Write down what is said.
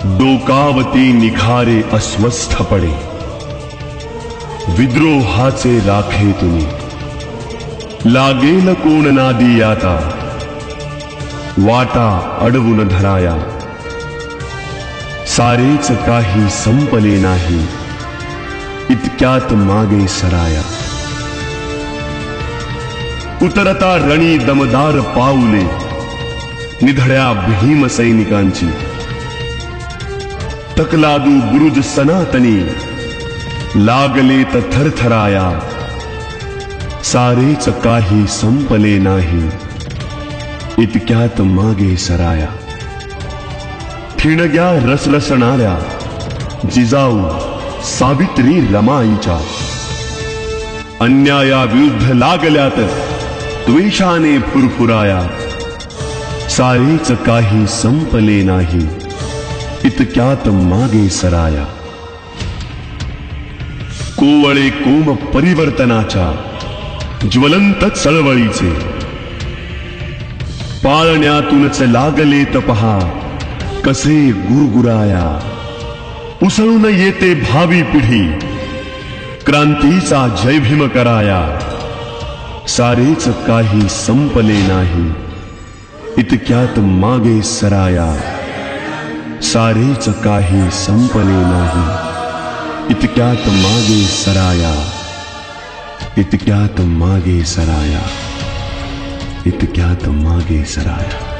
डोकावती निखारे अस्वस्थ पडे, विद्रोहाचे राखे तुम्ही। लागेल कोण नादी आता, वाटा अडवून धराया। सारेच काही संपले नाही, इतक्यात मागे सराया। उतरता रणी दमदार पाऊले, निधड्या भीम सैनिकांची। तकलादू बुरुज सनातनी, लागलेत थरथराया। सारेच काही संपले नाही, इतक्यात मागे सराया। ठिणग्या रसरसणाऱ्या जिजाऊ सावित्री रमाईच्या, अन्यायाविरुद्ध लागल्यात द्वेषाने फुरफुराया। सारेच काही संपले नाही, इतक्यात मागे सराया। कोवळे कोम परिवर्तनाच्या ज्वलंत चळवळीचे, पाळण्यातूनच लागलेत पहा कसे गुरगुराया। उसळून येते भावी पिढी, क्रांतीचा जय भीम कराया। सारेच काही संपले नाही, इतक्यात मागे सराया। सारेच काही संपले नाही, इतक्यात मागे सराया। इतक्यात मागे सराया, इतक्यात मागे सराया।